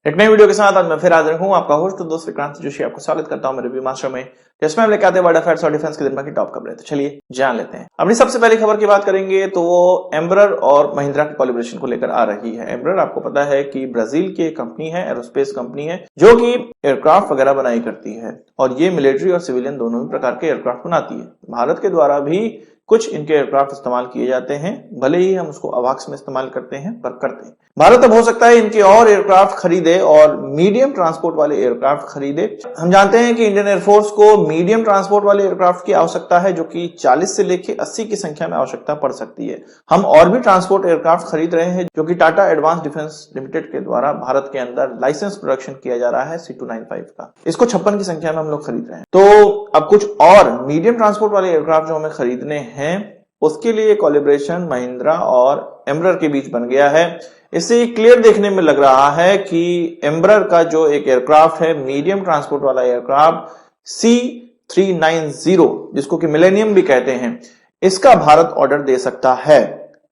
एक नई वीडियो के साथ आज मैं फिर हाजिर हूं, आपका होस्ट दोस्त विक्रांत जोशी आपको स्वागत करता हूं मेरे रिव्यू मास्टर में, जिसमें हम लेकर आते हैं वर्ल्ड अफेयर्स और डिफेंस के दिन भर की टॉप खबरें। तो चलिए जान लेते हैं। अपनी सबसे पहली खबर की बात करेंगे तो वो एम्ब्रर और महिंद्रा के कोलैबोरेशन को लेकर आ रही है। एम्ब्रर आपको पता है कि ब्राजील की एक कंपनी है, एरोस्पेस कंपनी है, जो कि एयरक्राफ्ट वगैरह बनाई करती है और ये मिलिट्री और सिविलियन दोनों ही प्रकार के एयरक्राफ्ट बनाती है। भारत के द्वारा भी कुछ इनके एयरक्राफ्ट इस्तेमाल किए जाते हैं, भले ही हम उसको अवाक्स में इस्तेमाल करते हैं पर करते हैं। भारत अब हो सकता है इनके और एयरक्राफ्ट खरीदे और मीडियम ट्रांसपोर्ट वाले एयरक्राफ्ट खरीदे। हम जानते हैं कि इंडियन एयरफोर्स को मीडियम ट्रांसपोर्ट वाले एयरक्राफ्ट की आवश्यकता है, जो कि 40 से लेकर 80 की संख्या में आवश्यकता पड़ सकती है। हम और भी ट्रांसपोर्ट एयरक्राफ्ट खरीद रहे हैं, जो कि टाटा एडवांस डिफेंस लिमिटेड के द्वारा भारत के अंदर लाइसेंस प्रोडक्शन किया जा रहा है C295 का। इसको 56 की संख्या में हम लोग खरीद रहे हैं। तो अब कुछ और मीडियम ट्रांसपोर्ट वाले एयरक्राफ्ट जो हमें खरीदने हैं, उसके लिए कोलैबोरेशन महिंद्रा और एम्ब्रर के बीच बन गया है। इससे क्लियर देखने में लग रहा है कि एम्ब्रर का जो एक एयरक्राफ्ट है, मीडियम ट्रांसपोर्ट वाला एयरक्राफ्ट C390, जिसको कि मिलेनियम भी कहते हैं, इसका भारत ऑर्डर दे सकता है।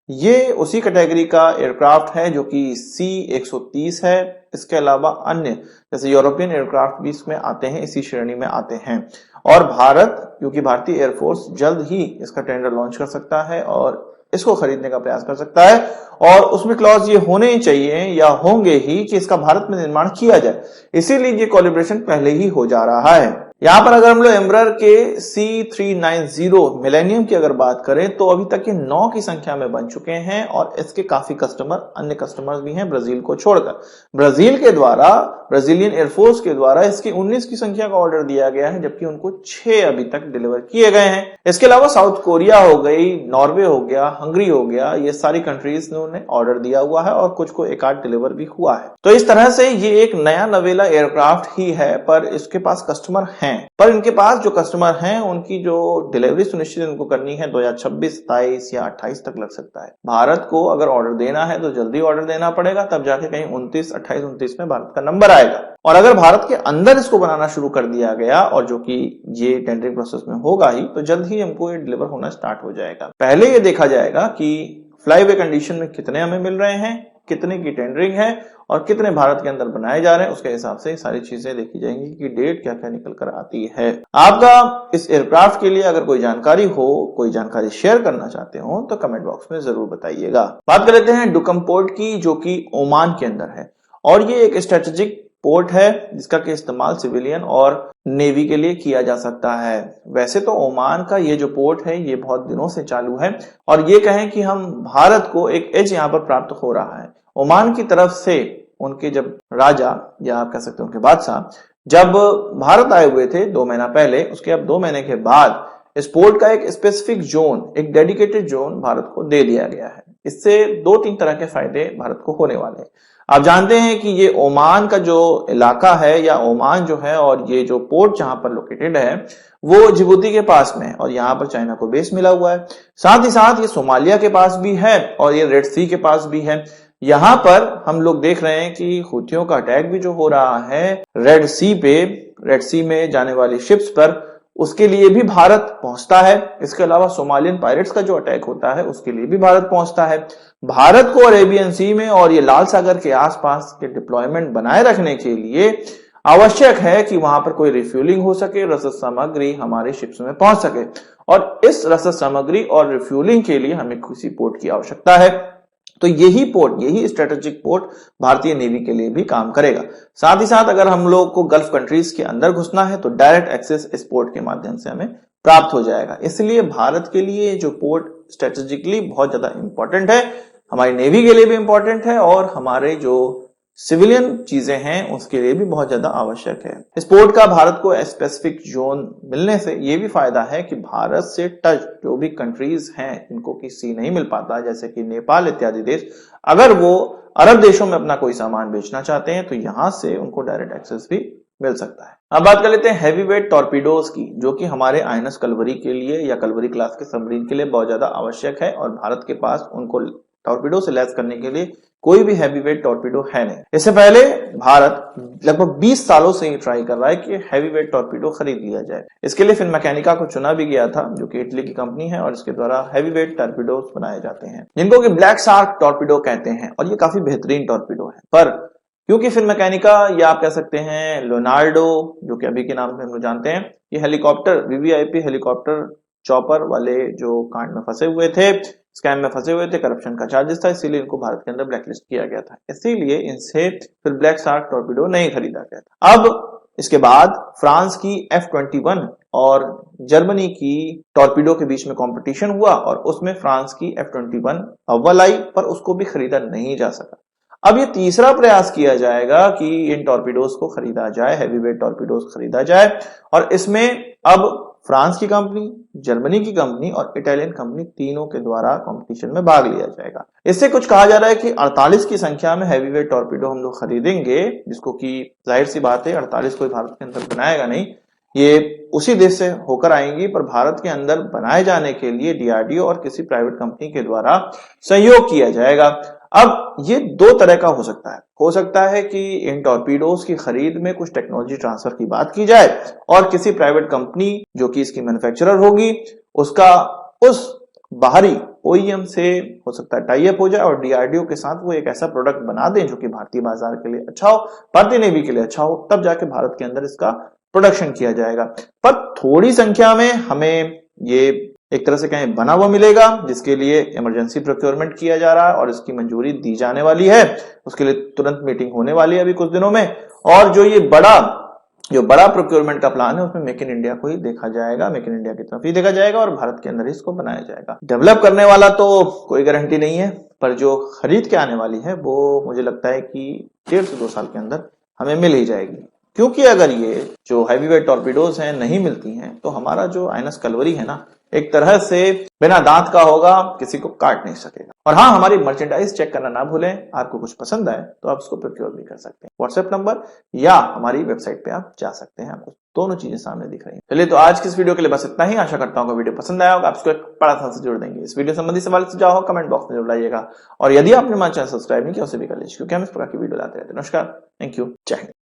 ये उसी कैटेगरी का एयरक्राफ्ट है जो कि C130 है। इसके अलावा अन्य जैसे यूरोपियन एयरक्राफ्ट भी इसमें आते हैं, इसी श्रेणी में आते हैं। और भारत, क्योंकि भारतीय एयरफोर्स जल्द ही इसका टेंडर लॉन्च कर सकता है और इसको खरीदने का प्रयास कर सकता है, और उसमें क्लॉज ये होने ही चाहिए या होंगे ही कि इसका भारत में निर्माण किया जाए। इसीलिए ये कोलैबोरेशन पहले ही हो जा रहा है। यहां पर अगर हम लोग एम्ब्रर के C390 मिलेनियम की अगर बात करें तो अभी तक ये 9 की संख्या में बन चुके हैं और इसके काफी कस्टमर, अन्य कस्टमर्स भी हैं ब्राजील को छोड़कर। ब्राजील के द्वारा, ब्राजीलियन एयरफोर्स के द्वारा इसकी 19 की संख्या का ऑर्डर दिया गया है, जबकि उनको 6 अभी तक डिलीवर किए गए हैं। इसके अलावा साउथ कोरिया हो गई, नॉर्वे हो गया, हंगरी हो गया, ये सारी कंट्रीज ने ऑर्डर दिया हुआ है और कुछ को एक आध डिलीवर भी हुआ है। तो इस तरह से ये एक नया नवेला एयरक्राफ्ट ही है, पर इसके पास कस्टमर हैं। पर इनके पास जो कस्टमर हैं उनकी जो डिलीवरी सुनिश्चित इनको करनी है 2026, 27 या 28 तक लग सकता है। भारत को अगर ऑर्डर देना है तो जल्दी ऑर्डर देना पड़ेगा, तब जाके कहीं 29, 28, 29 में भारत का नंबर आएगा। और अगर भारत के अंदर इसको बनाना शुरू कर दिया गया, और जो कि ये टेंडरिंग प्रोसेस में होगा ही, तो जल्द ही हमको ये डिलीवर होना स्टार्ट हो जाएगा। पहले ये देखा जाएगा कि फ्लाईवे कंडीशन में कितने हमें मिल रहे हैं, कितने की टेंडरिंग है और कितने भारत के अंदर बनाए जा रहे हैं। उसके हिसाब से सारी चीजें देखी जाएंगी कि डेट क्या क्या निकल कर आती है। आपका इस एयरक्राफ्ट के लिए अगर कोई जानकारी हो, कोई जानकारी शेयर करना चाहते हो, तो कमेंट बॉक्स में जरूर बताइएगा। बात कर लेते हैं डुकम पोर्ट की, जो कि ओमान के अंदर है और ये एक स्ट्रेटेजिक पोर्ट है जिसका कि इस्तेमाल सिविलियन और नेवी के लिए किया जा सकता है। वैसे तो ओमान का ये जो पोर्ट है ये बहुत दिनों से चालू है और ये कहें कि हम भारत को एक एज यहाँ पर प्राप्त हो रहा है। ओमान की तरफ से उनके जब राजा, या आप कह सकते हैं उनके बादशाह, जब भारत आए हुए थे 2 महीना पहले, उसके अब 2 महीने के बाद इस पोर्ट का एक स्पेसिफिक जोन, एक डेडिकेटेड जोन भारत को दे दिया गया है। इससे 2-3 तरह के फायदे भारत को होने वाले हैं। आप जानते हैं कि ये ओमान का जो इलाका है, या ओमान जो है, और ये जो पोर्ट जहां पर लोकेटेड है वो जिबूती के पास में है और यहाँ पर चाइना को बेस मिला हुआ है। साथ ही साथ ये सोमालिया के पास भी है और ये रेड सी के पास भी है। यहां पर हम लोग देख रहे हैं कि हुथियों का अटैक भी जो हो रहा है रेड सी पे, रेड सी में जाने वाली शिप्स पर, उसके लिए भी भारत पहुंचता है। इसके अलावा सोमालियन पायरेट्स का जो अटैक होता है उसके लिए भी भारत पहुंचता है। भारत को अरेबियन सी में और ये लाल सागर के आसपास के डिप्लॉयमेंट बनाए रखने के लिए आवश्यक है कि वहां पर कोई रिफ्यूलिंग हो सके, रसद सामग्री हमारे शिप्स में पहुंच सके, और इस रसद सामग्री और रिफ्यूलिंग के लिए हमें किसी पोर्ट की आवश्यकता है। तो यही पोर्ट, यही स्ट्रेटेजिक पोर्ट भारतीय नेवी के लिए भी काम करेगा। साथ ही साथ अगर हम लोग को गल्फ कंट्रीज के अंदर घुसना है तो डायरेक्ट एक्सेस इस पोर्ट के माध्यम से हमें प्राप्त हो जाएगा। इसलिए भारत के लिए जो पोर्ट स्ट्रेटेजिकली बहुत ज्यादा इंपॉर्टेंट है, हमारी नेवी के लिए भी इंपॉर्टेंट है और हमारे जो सिविलियन चीजें हैं उसके लिए भी बहुत ज्यादा आवश्यक है। इस पोर्ट का भारत को स्पेसिफिक जोन मिलने से ये भी फायदा है कि भारत से टच जो भी कंट्रीज हैं जिनको कि सी नहीं मिल पाता, जैसे कि नेपाल इत्यादि देश, अगर वो अरब देशों में अपना कोई सामान बेचना चाहते हैं तो यहां से उनको डायरेक्ट एक्सेस भी मिल सकता है। अब बात कर लेते हैं हैवी वेट टॉर्पीडोज की, जो कि हमारे आईएनएस कलवरी के लिए या कलवरी क्लास के सबमरीन के लिए बहुत ज्यादा आवश्यक है और भारत के पास उनको टॉर्पीडो से लैस करने के लिए कोई भी हैवी वेट टॉर्पीडो है नहीं। इससे पहले भारत लगभग 20 सालों से ही ट्राई कर रहा है कि हैवी वेट टॉर्पीडो खरीद लिया जाए। इसके लिए फिनमैकेनिका को चुना भी गया था, जो कि इटली की कंपनी है और इसके द्वारा हैवी वेट टॉर्पीडो बनाए जाते हैं, जिनको कि ब्लैक शार्क टॉर्पीडो कहते हैं, और ये काफी बेहतरीन टॉर्पीडो है। पर क्योंकि फिनमैकेनिका या आप कह सकते हैं लियोनार्डो, जो कि अभी के नाम से हम लोग जानते हैं, ये हेलीकॉप्टर वीवीआईपी हेलीकॉप्टर चॉपर वाले जो कांड में फंसे हुए थे, स्कैम में फंसे हुए थे, करप्शन का चार्जेस था, इसीलिए इनको भारत के अंदर ब्लैकलिस्ट किया गया था। इसीलिए इनसे फिर ब्लैक शार्क टॉर्पीडो नहीं खरीदा गया था। अब इसके बाद फ्रांस की F-21 और जर्मनी की टॉर्पीडो के बीच में कंपटीशन हुआ और उसमें फ्रांस की F-21 अव्वल आई, पर उसको भी खरीदा नहीं जा सका। अब ये तीसरा प्रयास किया जाएगा कि इन टॉर्पीडोज को खरीदा जाए, हैवीवेट टॉर्पीडोज खरीदा जाए, और इसमें अब फ्रांस की कंपनी, जर्मनी की कंपनी और इटालियन कंपनी तीनों के द्वारा कंपटीशन में भाग लिया जाएगा। इससे कुछ कहा जा रहा है कि 48 की संख्या में हैवीवेट टॉर्पीडो हम लोग खरीदेंगे, जिसको कि जाहिर सी बात है 48 कोई भारत के अंदर बनाएगा नहीं, ये उसी देश से होकर आएंगी, पर भारत के अंदर बनाए जाने के लिए डीआरडीओ और किसी प्राइवेट कंपनी के द्वारा सहयोग किया जाएगा। अब ये दो तरह का हो सकता है कि इन टॉर्पीडोज की खरीद में कुछ टेक्नोलॉजी ट्रांसफर की बात की जाए और किसी प्राइवेट कंपनी जो कि इसकी मैन्युफैक्चरर होगी, उसका उस बाहरी ओईएम से हो सकता है टाई अप हो जाए और डीआरडीओ के साथ वो एक ऐसा प्रोडक्ट बना दें जो कि भारतीय बाजार के लिए अच्छा हो, भारतीय नेवी के लिए अच्छा हो, तब जाके भारत के अंदर इसका प्रोडक्शन किया जाएगा। पर थोड़ी संख्या में हमें ये एक तरह से कहें बना हुआ मिलेगा, जिसके लिए इमरजेंसी प्रोक्योरमेंट किया जा रहा है और इसकी मंजूरी दी जाने वाली है। उसके लिए तुरंत मीटिंग होने वाली है अभी कुछ दिनों में, और जो बड़ा प्रोक्योरमेंट का प्लान है उसमें मेक इन इंडिया को ही देखा जाएगा, मेक इन इंडिया की तरफ ही देखा जाएगा और भारत के अंदर इसको बनाया जाएगा। डेवलप करने वाला तो कोई गारंटी नहीं है, पर जो खरीद के आने वाली है वो मुझे लगता है कि 1.5 से 2 साल के अंदर हमें मिल ही जाएगी। क्योंकि अगर ये जो हैवीवेट टॉर्पीडोज हैं नहीं मिलती हैं तो हमारा जो आईएनएस कलवरी है ना, एक तरह से बिना दांत का होगा, किसी को काट नहीं सकेगा। और हाँ, हमारी मर्चेंडाइज चेक करना ना भूलें, आपको कुछ पसंद आए तो आप उसको प्रोक्योर भी कर सकते हैं। व्हाट्सएप नंबर या हमारी वेबसाइट पे आप जा सकते हैं, आपको दोनों चीजें सामने दिख रही हैं। चलिए, तो आज की इस वीडियो के लिए बस इतना ही। आशा करता हूँ वीडियो पसंद आया होगा, आप इसको एक बड़ा सा से जोड़ देंगे। इस वीडियो संबंधी सवाल सुझाव हो कमेंट बॉक्स में जरूर लाइएगा, और यदि आपने हमारा चैनल सब्सक्राइब नहीं किया उसे भी कर लीजिए, क्योंकि हम इस प्रकार की वीडियो लाते रहते हैं। नमस्कार, थैंक यू, जय हिंद।